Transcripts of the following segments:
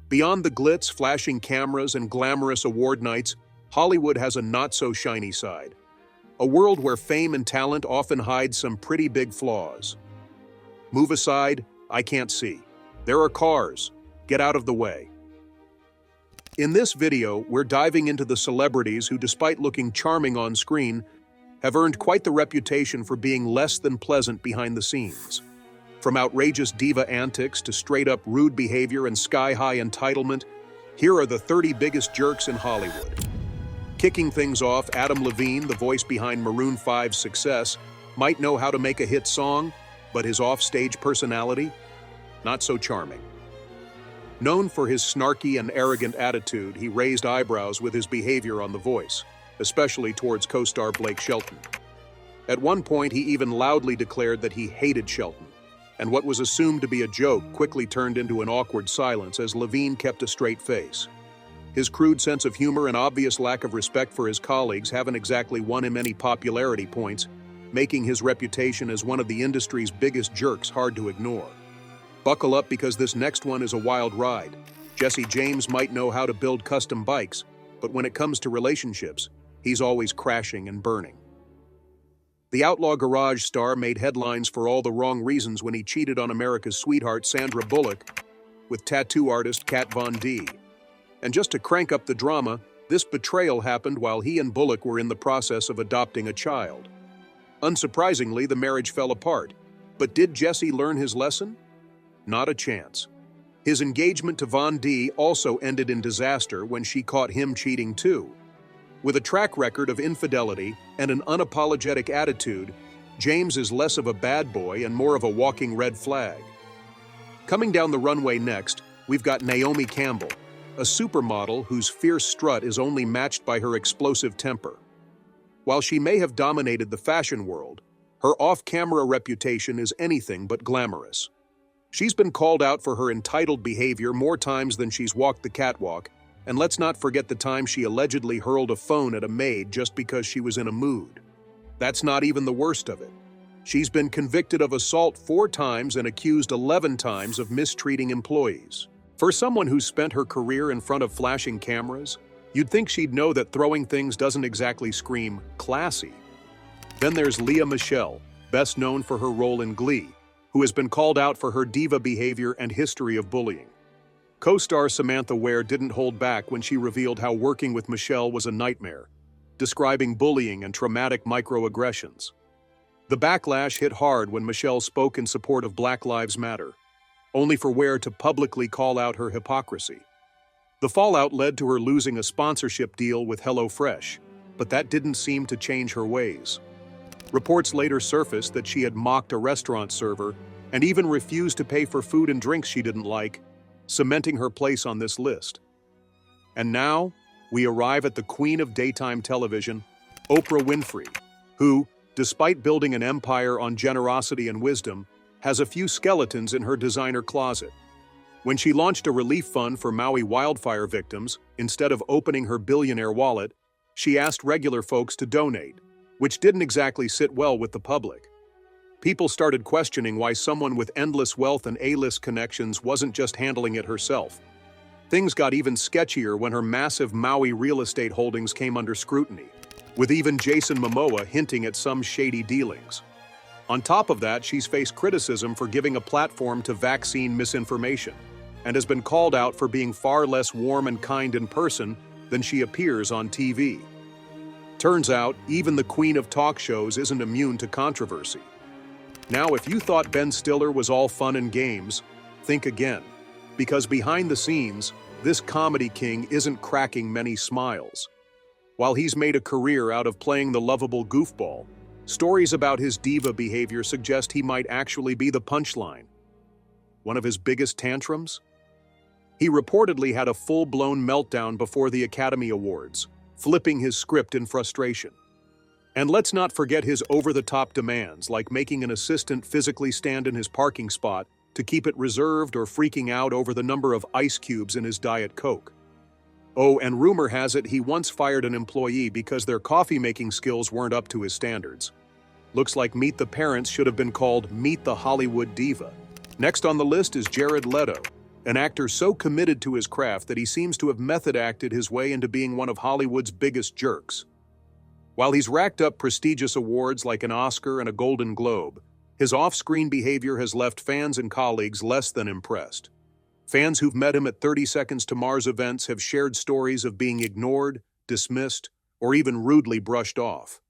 Beyond the glitz, flashing cameras, and glamorous award nights, Hollywood has a not-so-shiny side. A world where fame and talent often hide some pretty big flaws. Move aside, I can't see. There are cars. Get out of the way. In this video, we're diving into the celebrities who, despite looking charming on screen, have earned quite the reputation for being less than pleasant behind the scenes. From outrageous diva antics to straight-up rude behavior and sky-high entitlement, here are the 30 biggest jerks in Hollywood. Kicking things off, Adam Levine, the voice behind Maroon 5's success, might know how to make a hit song, but his off-stage personality? Not so charming. Known for his snarky and arrogant attitude, he raised eyebrows with his behavior on The Voice, especially towards co-star Blake Shelton. At one point, he even loudly declared that he hated Shelton, and what was assumed to be a joke quickly turned into an awkward silence as Levine kept a straight face. His crude sense of humor and obvious lack of respect for his colleagues haven't exactly won him any popularity points, making his reputation as one of the industry's biggest jerks hard to ignore. Buckle up, because this next one is a wild ride. Jesse James might know how to build custom bikes, but when it comes to relationships, he's always crashing and burning. The Outlaw Garage star made headlines for all the wrong reasons when he cheated on America's sweetheart Sandra Bullock with tattoo artist Kat Von D. And just to crank up the drama, this betrayal happened while he and Bullock were in the process of adopting a child. Unsurprisingly, the marriage fell apart. But did Jesse learn his lesson? Not a chance. His engagement to Von D also ended in disaster when she caught him cheating too. With a track record of infidelity and an unapologetic attitude, James is less of a bad boy and more of a walking red flag. Coming down the runway next, we've got Naomi Campbell, a supermodel whose fierce strut is only matched by her explosive temper. While she may have dominated the fashion world, her off-camera reputation is anything but glamorous. She's been called out for her entitled behavior more times than she's walked the catwalk, and let's not forget the time she allegedly hurled a phone at a maid just because she was in a mood. That's not even the worst of it. She's been convicted of assault 4 times and accused 11 times of mistreating employees. For someone who's spent her career in front of flashing cameras, you'd think she'd know that throwing things doesn't exactly scream classy. Then there's Lea Michele, best known for her role in Glee, who has been called out for her diva behavior and history of bullying. Co-star Samantha Ware didn't hold back when she revealed how working with Michele was a nightmare, describing bullying and traumatic microaggressions. The backlash hit hard when Michele spoke in support of Black Lives Matter, only for Ware to publicly call out her hypocrisy. The fallout led to her losing a sponsorship deal with HelloFresh, but that didn't seem to change her ways. Reports later surfaced that she had mocked a restaurant server and even refused to pay for food and drinks she didn't like, cementing her place on this list. And now, we arrive at the queen of daytime television, Oprah Winfrey, who, despite building an empire on generosity and wisdom, has a few skeletons in her designer closet. When she launched a relief fund for Maui wildfire victims, instead of opening her billionaire wallet, she asked regular folks to donate, which didn't exactly sit well with the public. People started questioning why someone with endless wealth and A-list connections wasn't just handling it herself. Things got even sketchier when her massive Maui real estate holdings came under scrutiny, with even Jason Momoa hinting at some shady dealings. On top of that, she's faced criticism for giving a platform to vaccine misinformation, and has been called out for being far less warm and kind in person than she appears on TV. Turns out, even the queen of talk shows isn't immune to controversy. Now, if you thought Ben Stiller was all fun and games, think again. Because behind the scenes, this comedy king isn't cracking many smiles. While he's made a career out of playing the lovable goofball, stories about his diva behavior suggest he might actually be the punchline. One of his biggest tantrums? He reportedly had a full-blown meltdown before the Academy Awards, flipping his script in frustration. And let's not forget his over-the-top demands, like making an assistant physically stand in his parking spot to keep it reserved, or freaking out over the number of ice cubes in his Diet Coke. Oh, and rumor has it he once fired an employee because their coffee-making skills weren't up to his standards. Looks like Meet the Parents should have been called Meet the Hollywood Diva. Next on the list is Jared Leto, an actor so committed to his craft that he seems to have method acted his way into being one of Hollywood's biggest jerks. While he's racked up prestigious awards like an Oscar and a Golden Globe, his off-screen behavior has left fans and colleagues less than impressed. Fans who've met him at 30 Seconds to Mars events have shared stories of being ignored, dismissed, or even rudely brushed off.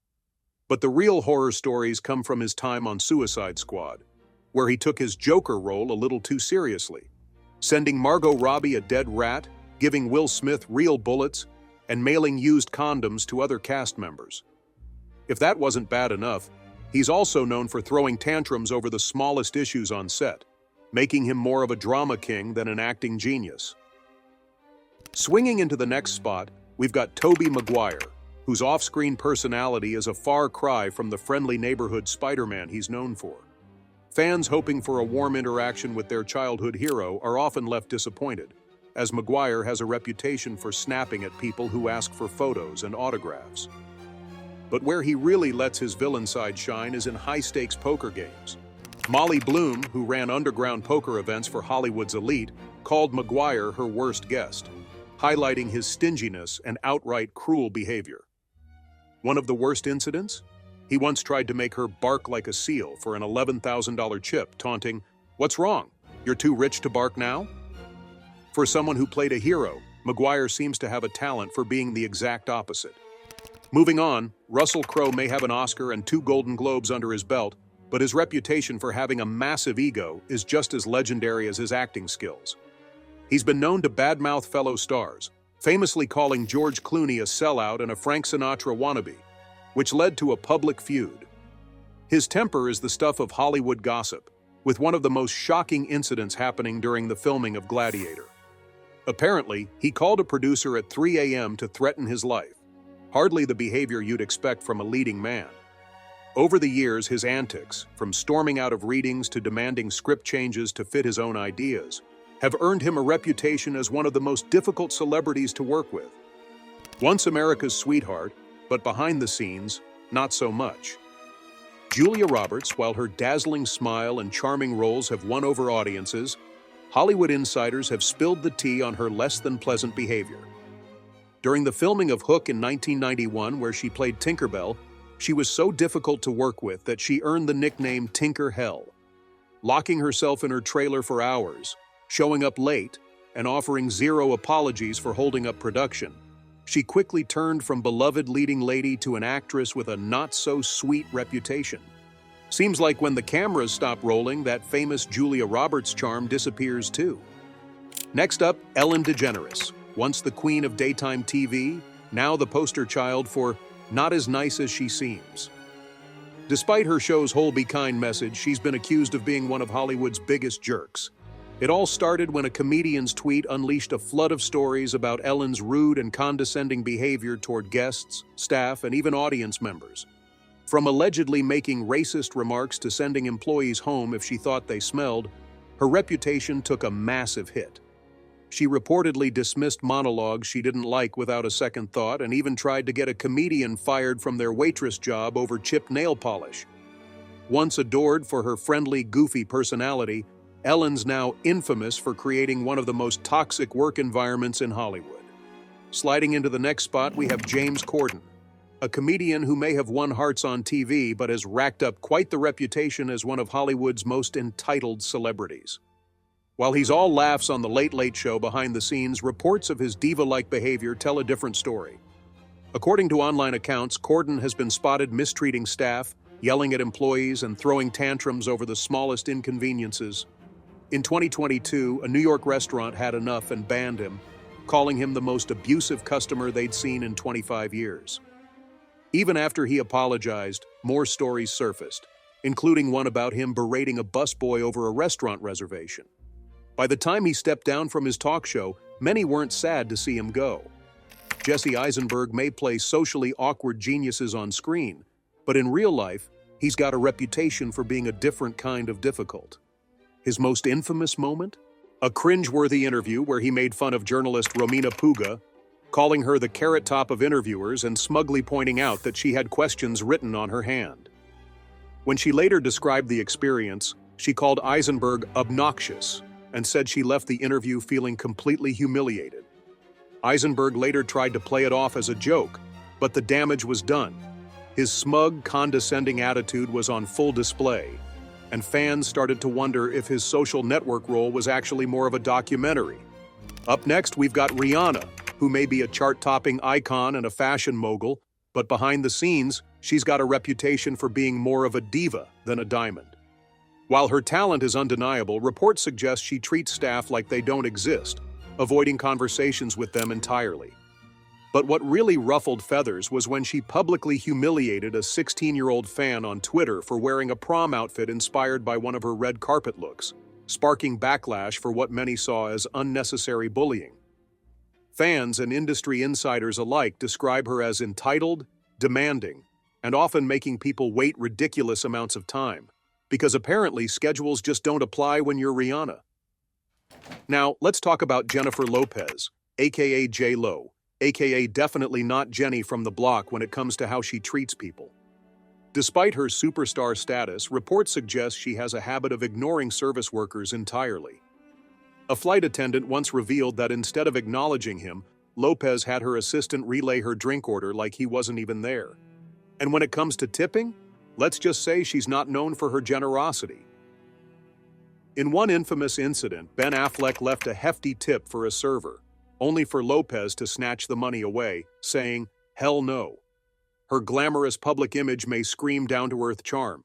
But the real horror stories come from his time on Suicide Squad, where he took his Joker role a little too seriously, sending Margot Robbie a dead rat, giving Will Smith real bullets, and mailing used condoms to other cast members. If that wasn't bad enough, he's also known for throwing tantrums over the smallest issues on set, making him more of a drama king than an acting genius. Swinging into the next spot, we've got Tobey Maguire, whose off-screen personality is a far cry from the friendly neighborhood Spider-Man he's known for. Fans hoping for a warm interaction with their childhood hero are often left disappointed, as Maguire has a reputation for snapping at people who ask for photos and autographs. But where he really lets his villain side shine is in high-stakes poker games. Molly Bloom, who ran underground poker events for Hollywood's elite, called Maguire her worst guest, highlighting his stinginess and outright cruel behavior. One of the worst incidents? He once tried to make her bark like a seal for an $11,000 chip, taunting, "What's wrong? You're too rich to bark now?" For someone who played a hero, Maguire seems to have a talent for being the exact opposite. Moving on, Russell Crowe may have an Oscar and 2 Golden Globes under his belt, but his reputation for having a massive ego is just as legendary as his acting skills. He's been known to badmouth fellow stars, famously calling George Clooney a sellout and a Frank Sinatra wannabe, which led to a public feud. His temper is the stuff of Hollywood gossip, with one of the most shocking incidents happening during the filming of Gladiator. Apparently, he called a producer at 3 a.m. to threaten his life, hardly the behavior you'd expect from a leading man. Over the years, his antics, from storming out of readings to demanding script changes to fit his own ideas, have earned him a reputation as one of the most difficult celebrities to work with. Once America's sweetheart, but behind the scenes, not so much. Julia Roberts, while her dazzling smile and charming roles have won over audiences, Hollywood insiders have spilled the tea on her less than pleasant behavior. During the filming of Hook in 1991, where she played Tinkerbell, she was so difficult to work with that she earned the nickname Tinker Hell. Locking herself in her trailer for hours, showing up late, and offering zero apologies for holding up production, she quickly turned from beloved leading lady to an actress with a not-so-sweet reputation. Seems like when the cameras stop rolling, that famous Julia Roberts charm disappears too. Next up, Ellen DeGeneres, once the queen of daytime TV, now the poster child for not as nice as she seems. Despite her show's whole be kind message, she's been accused of being one of Hollywood's biggest jerks. It all started when a comedian's tweet unleashed a flood of stories about Ellen's rude and condescending behavior toward guests, staff, and even audience members. From allegedly making racist remarks to sending employees home if she thought they smelled, her reputation took a massive hit. She reportedly dismissed monologues she didn't like without a second thought and even tried to get a comedian fired from their waitress job over chipped nail polish. Once adored for her friendly, goofy personality, Ellen's now infamous for creating one of the most toxic work environments in Hollywood. Sliding into the next spot, we have James Corden, a comedian who may have won hearts on TV but has racked up quite the reputation as one of Hollywood's most entitled celebrities. While he's all laughs on The Late Late Show behind the scenes, reports of his diva-like behavior tell a different story. According to online accounts, Corden has been spotted mistreating staff, yelling at employees, and throwing tantrums over the smallest inconveniences. In 2022, a New York restaurant had enough and banned him, calling him the most abusive customer they'd seen in 25 years. Even after he apologized, more stories surfaced, including one about him berating a busboy over a restaurant reservation. By the time he stepped down from his talk show, many weren't sad to see him go. Jesse Eisenberg may play socially awkward geniuses on screen, but in real life, he's got a reputation for being a different kind of difficult. His most infamous moment? A cringe-worthy interview where he made fun of journalist Romina Puga, calling her the carrot top of interviewers and smugly pointing out that she had questions written on her hand. When she later described the experience, she called Eisenberg obnoxious, and said she left the interview feeling completely humiliated. Eisenberg later tried to play it off as a joke, but the damage was done. His smug, condescending attitude was on full display, and fans started to wonder if his social network role was actually more of a documentary. Up next, we've got Rihanna, who may be a chart-topping icon and a fashion mogul, but behind the scenes, she's got a reputation for being more of a diva than a diamond. While her talent is undeniable, reports suggest she treats staff like they don't exist, avoiding conversations with them entirely. But what really ruffled feathers was when she publicly humiliated a 16-year-old fan on Twitter for wearing a prom outfit inspired by one of her red carpet looks, sparking backlash for what many saw as unnecessary bullying. Fans and industry insiders alike describe her as entitled, demanding, and often making people wait ridiculous amounts of time, because apparently schedules just don't apply when you're Rihanna. Now, let's talk about Jennifer Lopez, aka J-Lo, aka definitely not Jenny from the block when it comes to how she treats people. Despite her superstar status, reports suggest she has a habit of ignoring service workers entirely. A flight attendant once revealed that instead of acknowledging him, Lopez had her assistant relay her drink order like he wasn't even there. And when it comes to tipping, let's just say she's not known for her generosity. In one infamous incident, Ben Affleck left a hefty tip for a server, only for Lopez to snatch the money away, saying, "Hell no." Her glamorous public image may scream down-to-earth charm,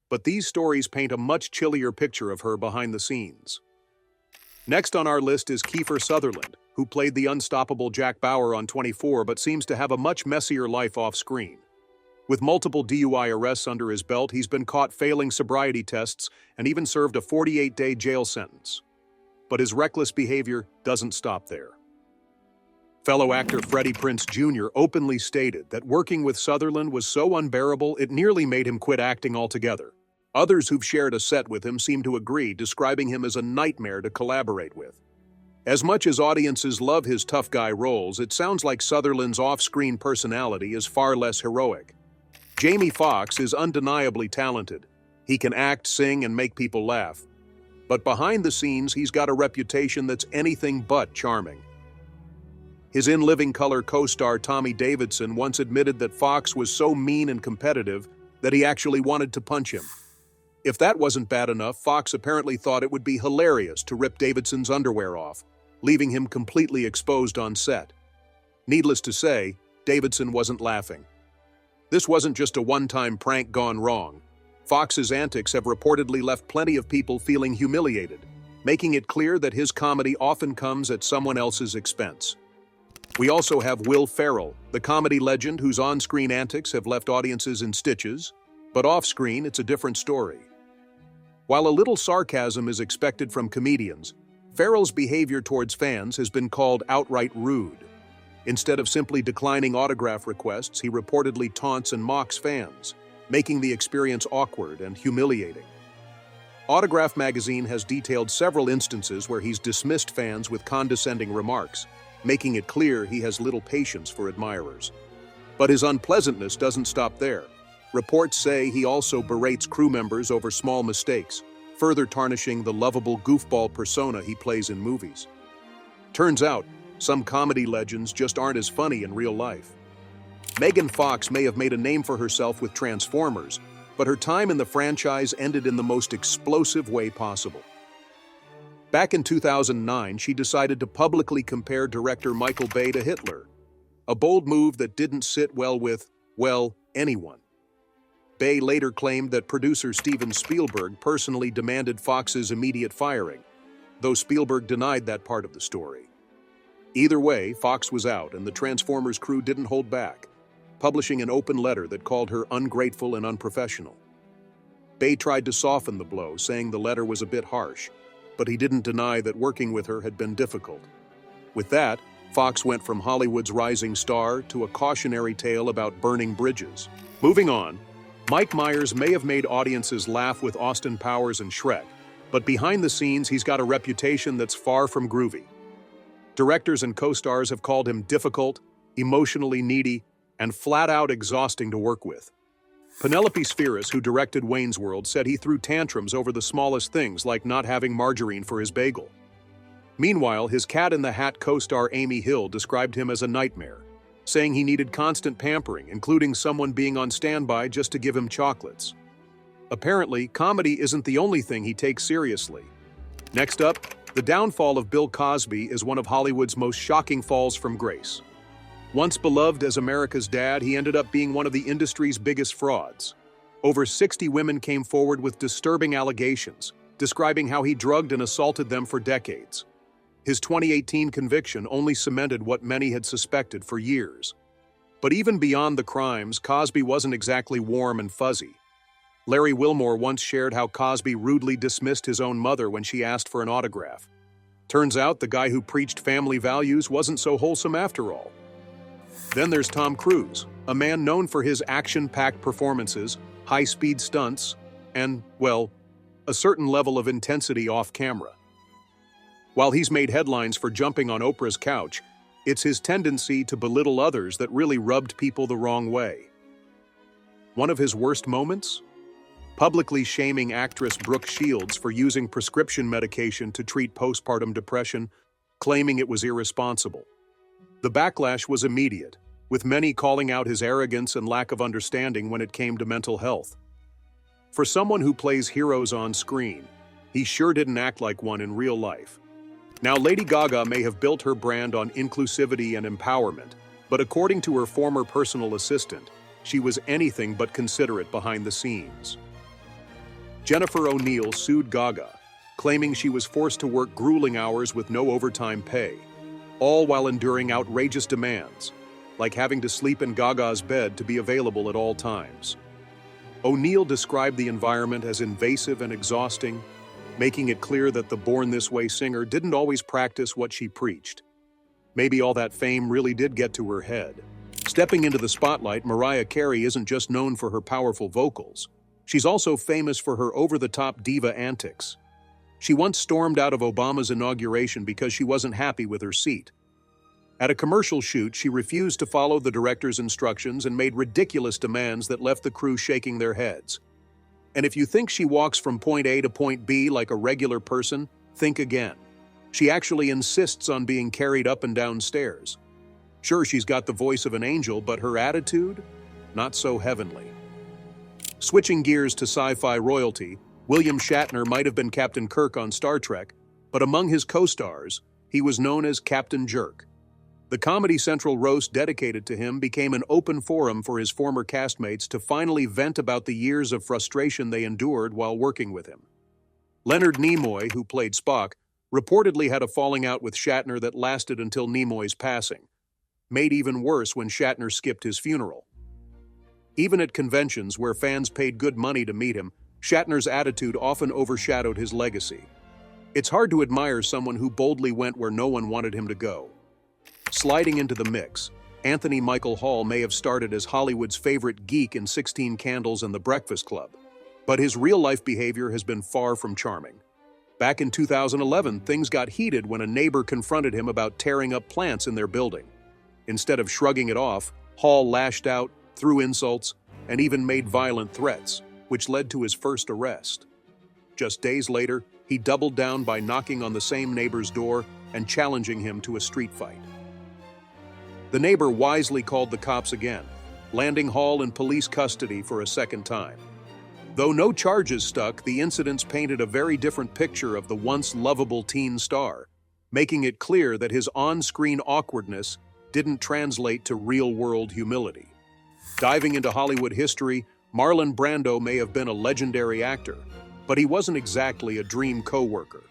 but these stories paint a much chillier picture of her behind the scenes. Next on our list is Kiefer Sutherland, who played the unstoppable Jack Bauer on 24 but seems to have a much messier life off-screen. With multiple DUI arrests under his belt, he's been caught failing sobriety tests and even served a 48-day jail sentence. But his reckless behavior doesn't stop there. Fellow actor Freddie Prinze Jr. openly stated that working with Sutherland was so unbearable it nearly made him quit acting altogether. Others who've shared a set with him seem to agree, describing him as a nightmare to collaborate with. As much as audiences love his tough guy roles, it sounds like Sutherland's off-screen personality is far less heroic. Jamie Foxx is undeniably talented. He can act, sing, and make people laugh. But behind the scenes, he's got a reputation that's anything but charming. His In Living Color co-star Tommy Davidson once admitted that Foxx was so mean and competitive that he actually wanted to punch him. If that wasn't bad enough, Foxx apparently thought it would be hilarious to rip Davidson's underwear off, leaving him completely exposed on set. Needless to say, Davidson wasn't laughing. This wasn't just a one-time prank gone wrong. Foxx's antics have reportedly left plenty of people feeling humiliated, making it clear that his comedy often comes at someone else's expense. We also have Will Ferrell, the comedy legend whose on-screen antics have left audiences in stitches, but off-screen it's a different story. While a little sarcasm is expected from comedians, Ferrell's behavior towards fans has been called outright rude. Instead of simply declining autograph requests, he reportedly taunts and mocks fans, making the experience awkward and humiliating. Autograph magazine has detailed several instances where he's dismissed fans with condescending remarks, making it clear he has little patience for admirers. But his unpleasantness doesn't stop there. Reports say he also berates crew members over small mistakes, further tarnishing the lovable goofball persona he plays in movies. Turns out, some comedy legends just aren't as funny in real life. Megan Fox may have made a name for herself with Transformers, but her time in the franchise ended in the most explosive way possible. Back in 2009, she decided to publicly compare director Michael Bay to Hitler, a bold move that didn't sit well with, well, anyone. Bay later claimed that producer Steven Spielberg personally demanded Fox's immediate firing, though Spielberg denied that part of the story. Either way, Fox was out, and the Transformers crew didn't hold back, publishing an open letter that called her ungrateful and unprofessional. Bay tried to soften the blow, saying the letter was a bit harsh, but he didn't deny that working with her had been difficult. With that, Fox went from Hollywood's rising star to a cautionary tale about burning bridges. Moving on, Mike Myers may have made audiences laugh with Austin Powers and Shrek, but behind the scenes he's got a reputation that's far from groovy. Directors and co-stars have called him difficult, emotionally needy, and flat-out exhausting to work with. Penelope Spheris, who directed Wayne's World, said he threw tantrums over the smallest things like not having margarine for his bagel. Meanwhile, his Cat in the Hat co-star Amy Hill described him as a nightmare, saying he needed constant pampering, including someone being on standby just to give him chocolates. Apparently, comedy isn't the only thing he takes seriously. Next up, the downfall of Bill Cosby is one of Hollywood's most shocking falls from grace. Once beloved as America's dad, he ended up being one of the industry's biggest frauds. Over 60 women came forward with disturbing allegations, describing how he drugged and assaulted them for decades. His 2018 conviction only cemented what many had suspected for years. But even beyond the crimes, Cosby wasn't exactly warm and fuzzy. Larry Wilmore once shared how Cosby rudely dismissed his own mother when she asked for an autograph. Turns out the guy who preached family values wasn't so wholesome after all. Then there's Tom Cruise, a man known for his action-packed performances, high-speed stunts, and, well, a certain level of intensity off-camera. While he's made headlines for jumping on Oprah's couch, it's his tendency to belittle others that really rubbed people the wrong way. One of his worst moments? Publicly shaming actress Brooke Shields for using prescription medication to treat postpartum depression, claiming it was irresponsible. The backlash was immediate, with many calling out his arrogance and lack of understanding when it came to mental health. For someone who plays heroes on screen, he sure didn't act like one in real life. Now, Lady Gaga may have built her brand on inclusivity and empowerment, but according to her former personal assistant, she was anything but considerate behind the scenes. Jennifer O'Neill sued Gaga, claiming she was forced to work grueling hours with no overtime pay, all while enduring outrageous demands, like having to sleep in Gaga's bed to be available at all times. O'Neill described the environment as invasive and exhausting, making it clear that the Born This Way singer didn't always practice what she preached. Maybe all that fame really did get to her head. Stepping into the spotlight, Mariah Carey isn't just known for her powerful vocals. She's also famous for her over-the-top diva antics. She once stormed out of Obama's inauguration because she wasn't happy with her seat. At a commercial shoot, she refused to follow the director's instructions and made ridiculous demands that left the crew shaking their heads. And if you think she walks from point A to point B like a regular person, think again. She actually insists on being carried up and down stairs. Sure, she's got the voice of an angel, but her attitude? Not so heavenly. Switching gears to sci-fi royalty, William Shatner might have been Captain Kirk on Star Trek, but among his co-stars, he was known as Captain Jerk. The Comedy Central roast dedicated to him became an open forum for his former castmates to finally vent about the years of frustration they endured while working with him. Leonard Nimoy, who played Spock, reportedly had a falling out with Shatner that lasted until Nimoy's passing, made even worse when Shatner skipped his funeral. Even at conventions where fans paid good money to meet him, Shatner's attitude often overshadowed his legacy. It's hard to admire someone who boldly went where no one wanted him to go. Sliding into the mix, Anthony Michael Hall may have started as Hollywood's favorite geek in 16 Candles and The Breakfast Club, but his real-life behavior has been far from charming. Back in 2011, things got heated when a neighbor confronted him about tearing up plants in their building. Instead of shrugging it off, Hall lashed out, threw insults, and even made violent threats, which led to his first arrest. Just days later, he doubled down by knocking on the same neighbor's door and challenging him to a street fight. The neighbor wisely called the cops again, landing Hall in police custody for a second time. Though no charges stuck, the incidents painted a very different picture of the once lovable teen star, making it clear that his on-screen awkwardness didn't translate to real-world humility. Diving into Hollywood history, Marlon Brando may have been a legendary actor, but he wasn't exactly a dream co-worker.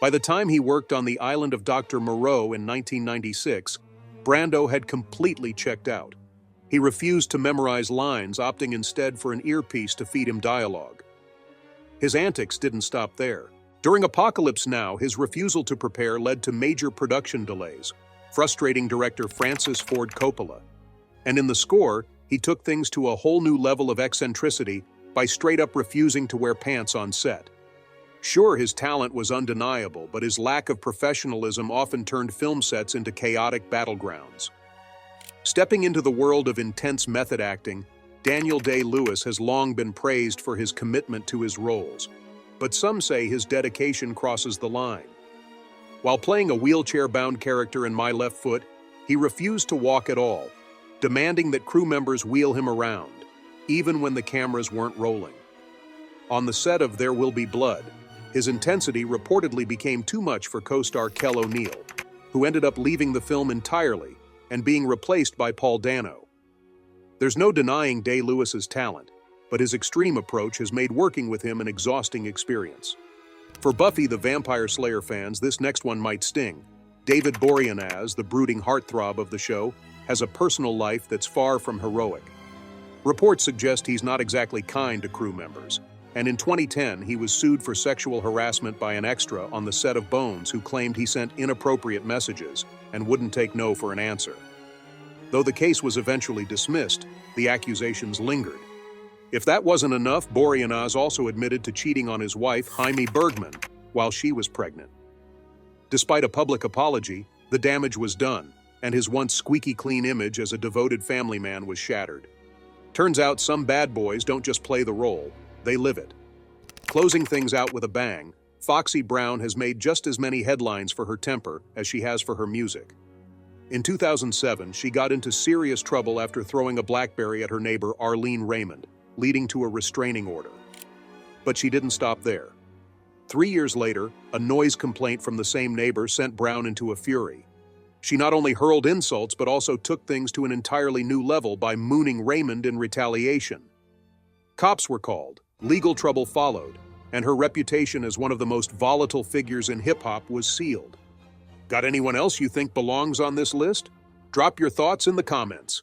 By the time he worked on The Island of Dr. Moreau in 1996, Brando had completely checked out. He refused to memorize lines, opting instead for an earpiece to feed him dialogue. His antics didn't stop there. During Apocalypse Now, his refusal to prepare led to major production delays, frustrating director Francis Ford Coppola. And in the score, he took things to a whole new level of eccentricity by straight-up refusing to wear pants on set. Sure, his talent was undeniable, but his lack of professionalism often turned film sets into chaotic battlegrounds. Stepping into the world of intense method acting, Daniel Day-Lewis has long been praised for his commitment to his roles, but some say his dedication crosses the line. While playing a wheelchair-bound character in My Left Foot, he refused to walk at all, demanding that crew members wheel him around, even when the cameras weren't rolling. On the set of There Will Be Blood, his intensity reportedly became too much for co-star Kel O'Neill, who ended up leaving the film entirely and being replaced by Paul Dano. There's no denying Day-Lewis's talent, but his extreme approach has made working with him an exhausting experience. For Buffy the Vampire Slayer fans, this next one might sting. David Boreanaz, the brooding heartthrob of the show, has a personal life that's far from heroic. Reports suggest he's not exactly kind to crew members, and in 2010 he was sued for sexual harassment by an extra on the set of Bones who claimed he sent inappropriate messages and wouldn't take no for an answer. Though the case was eventually dismissed, the accusations lingered. If that wasn't enough, Boreanaz also admitted to cheating on his wife, Jaime Bergman, while she was pregnant. Despite a public apology, the damage was done, and his once squeaky clean image as a devoted family man was shattered. Turns out some bad boys don't just play the role, they live it. Closing things out with a bang, Foxy Brown has made just as many headlines for her temper as she has for her music. In 2007, she got into serious trouble after throwing a BlackBerry at her neighbor Arlene Raymond, leading to a restraining order. But she didn't stop there. 3 years later, a noise complaint from the same neighbor sent Brown into a fury. She not only hurled insults but also took things to an entirely new level by mooning Raymond in retaliation. Cops were called, legal trouble followed, and her reputation as one of the most volatile figures in hip-hop was sealed. Got anyone else you think belongs on this list? Drop your thoughts in the comments.